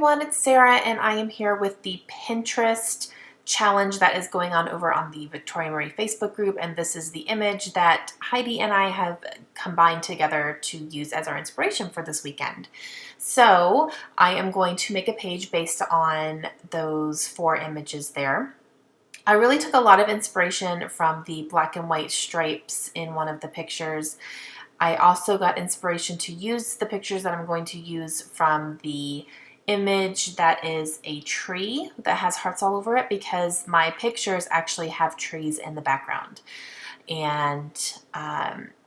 everyone, it's Sarah and I am here with the Pinterest challenge that is going on over on the Victoria Marie Facebook group, and this is the image that Heidi and I have combined together to use as our inspiration for this weekend. So I am going to make a page based on those 4 images there. I really took a lot of inspiration from the black and white stripes in one of the pictures. I also got inspiration to use the pictures that I'm going to use from the image that is a tree that has hearts all over it, because my pictures actually have trees in the background, and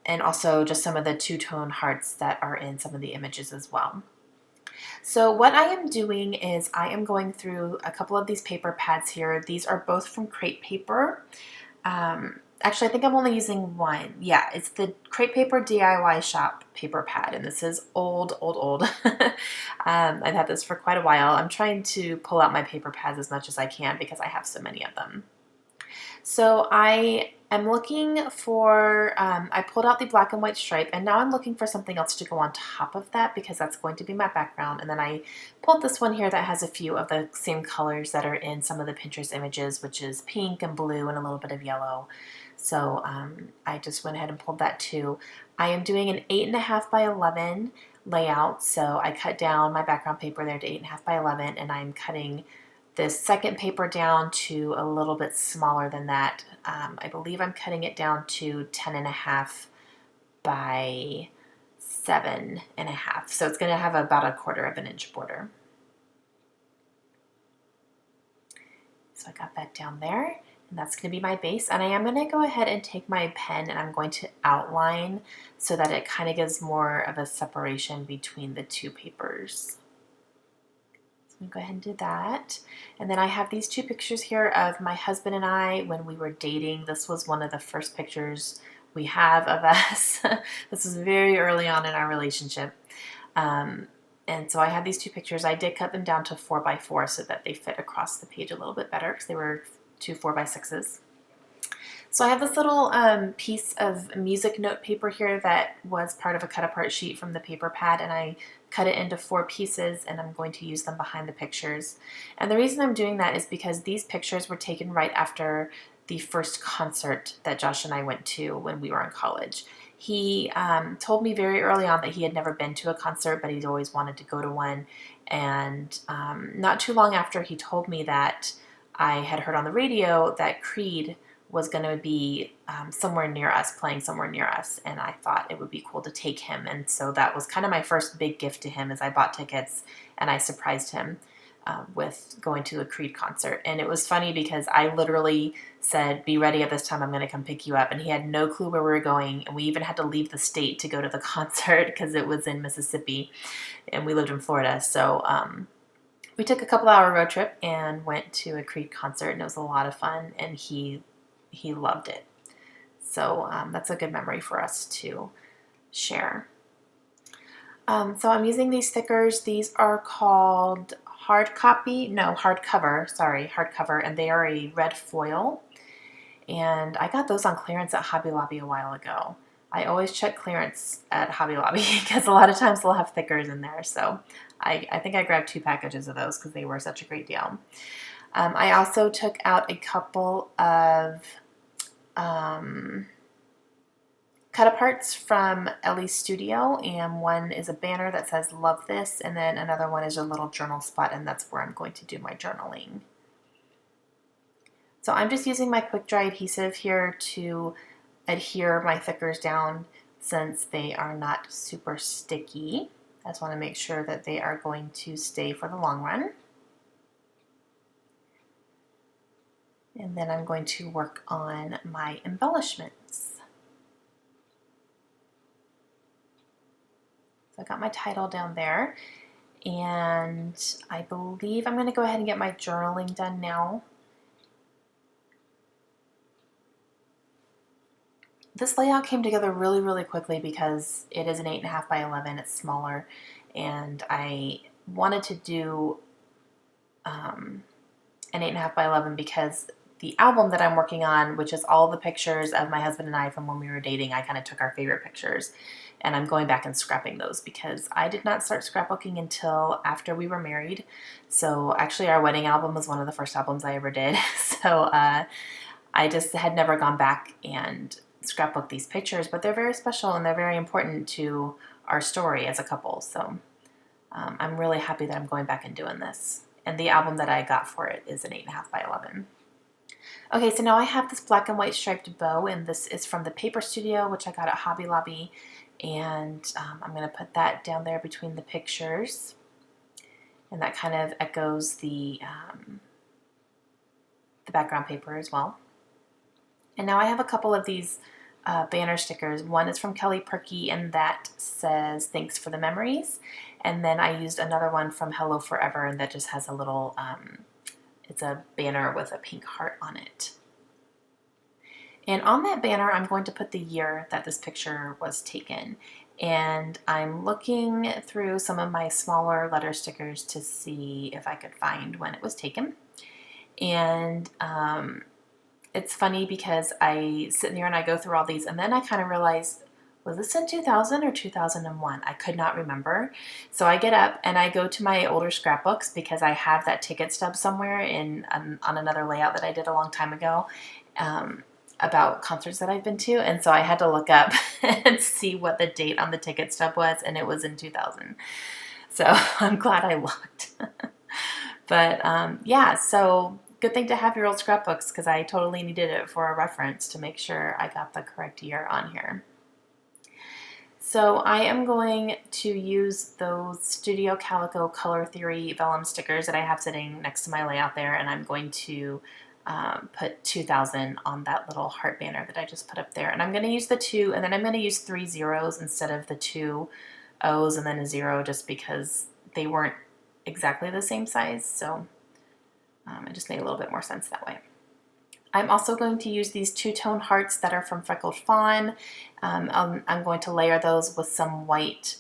also just some of the two-tone hearts that are in some of the images as well. So what I am doing is I am going through a couple of these paper pads here. These are both from Crate Paper. Actually, I think I'm only using one. Yeah, it's the Crate Paper DIY Shop paper pad, and this is old. I've had this for quite a while. I'm trying to pull out my paper pads as much as I can because I have so many of them. So I am looking for, I pulled out the black and white stripe, and now I'm looking for something else to go on top of that because that's going to be my background. And then I pulled this one here that has a few of the same colors that are in some of the Pinterest images, which is pink and blue and a little bit of yellow. So I just went ahead and pulled that too. I am doing an 8.5 by 11 layout. So I cut down my background paper there to 8.5 by 11, and I'm cutting this second paper down to a little bit smaller than that. I believe I'm cutting it down to 10.5 by 7.5. So it's going to have about 1/4 of an inch border. So I got that down there, and that's going to be my base. And I am going to go ahead and take my pen and I'm going to outline so that it kind of gives more of a separation between the two papers. Go ahead and do that. And then I have these 2 pictures here of my husband and I when we were dating. This was one of the first pictures we have of us. This was very early on in our relationship. And so I have these 2 pictures. I did cut them down to 4 by 4 so that they fit across the page a little bit better because they were 2 4 by 6s. So I have this little piece of music note paper here that was part of a cut apart sheet from the paper pad, and I cut it into 4 pieces, and I'm going to use them behind the pictures. And the reason I'm doing that is because these pictures were taken right after the first concert that Josh and I went to when we were in college. He told me very early on that he had never been to a concert, but he'd always wanted to go to one. And not too long after he told me that, I had heard on the radio that Creed was going to be somewhere near us, playing somewhere near us, and I thought it would be cool to take him. And so that was kind of my first big gift to him, as I bought tickets and I surprised him with going to a Creed concert. And it was funny because I literally said, "Be ready at this time, I'm going to come pick you up," and he had no clue where we were going, and we even had to leave the state to go to the concert because it was in Mississippi and we lived in Florida. So we took a couple-hour road trip and went to a Creed concert, and it was a lot of fun, and he loved it. So that's a good memory for us to share. So I'm using these stickers. These are called hardcover, and they are a red foil. And I got those on clearance at Hobby Lobby a while ago. I always check clearance at Hobby Lobby because a lot of times they'll have thickers in there. So I think I grabbed 2 packages of those because they were such a great deal. I also took out a couple of cut-aparts from Ellie's studio, and one is a banner that says "Love This," and then another one is a little journal spot, and that's where I'm going to do my journaling. So I'm just using my quick dry adhesive here to adhere my thickers down since they are not super sticky. I just want to make sure that they are going to stay for the long run. And then I'm going to work on my embellishments. So I got my title down there, and I believe I'm going to go ahead and get my journaling done now. This layout came together really, really quickly because it is an 8.5 by 11. It's smaller, and I wanted to do an 8.5 by 11 because the album that I'm working on, which is all the pictures of my husband and I from when we were dating. I kind of took our favorite pictures, and I'm going back and scrapping those because I did not start scrapbooking until after we were married. So actually our wedding album was one of the first albums I ever did. So I just had never gone back and scrapbooked these pictures, but they're very special and they're very important to our story as a couple. So I'm really happy that I'm going back and doing this. And the album that I got for it is an 8.5 by 11. Okay, so now I have this black and white striped bow, and this is from the Paper Studio, which I got at Hobby Lobby. And I'm going to put that down there between the pictures. And that kind of echoes the background paper as well. And now I have a couple of these banner stickers. One is from Kelly Perky, and that says, "Thanks for the memories." And then I used another one from Hello Forever, and that just has a little, it's a banner with a pink heart on it. And on that banner, I'm going to put the year that this picture was taken. And I'm looking through some of my smaller letter stickers to see if I could find when it was taken. And it's funny because I sit there and I go through all these, and then I kind of realize, was this in 2000 or 2001? I could not remember. So I get up and I go to my older scrapbooks because I have that ticket stub somewhere on another layout that I did a long time ago about concerts that I've been to. And so I had to look up and see what the date on the ticket stub was, and it was in 2000. So I'm glad I looked. But yeah, so good thing to have your old scrapbooks because I totally needed it for a reference to make sure I got the correct year on here. So I am going to use those Studio Calico Color Theory vellum stickers that I have sitting next to my layout there, and I'm going to put 2000 on that little heart banner that I just put up there. And I'm going to use the 2, and then I'm going to use 3 zeros instead of the 2 O's and then a 0, just because they weren't exactly the same size. So it just made a little bit more sense that way. I'm also going to use these two-tone hearts that are from Freckled Fawn. I'm going to layer those with some white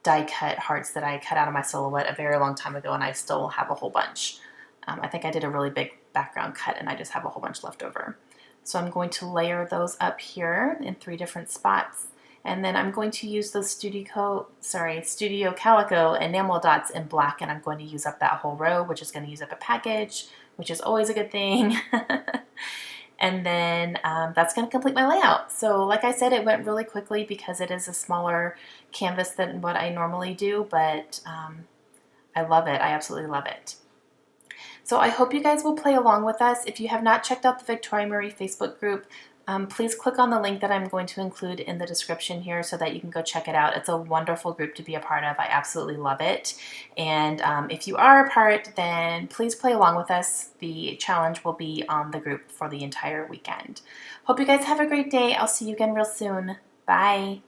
die-cut hearts that I cut out of my silhouette a very long time ago, and I still have a whole bunch. I think I did a really big background cut, and I just have a whole bunch left over. So I'm going to layer those up here in 3 different spots. And then I'm going to use those Studio Calico enamel dots in black, and I'm going to use up that whole row, which is going to use up a package, which is always a good thing. And then that's going to complete my layout. So like I said, it went really quickly because it is a smaller canvas than what I normally do, but I love it. I absolutely love it. So I hope you guys will play along with us. If you have not checked out the Victoria Marie Facebook group, please click on the link that I'm going to include in the description here so that you can go check it out. It's a wonderful group to be a part of. I absolutely love it. And if you are a part, then please play along with us. The challenge will be on the group for the entire weekend. Hope you guys have a great day. I'll see you again real soon. Bye.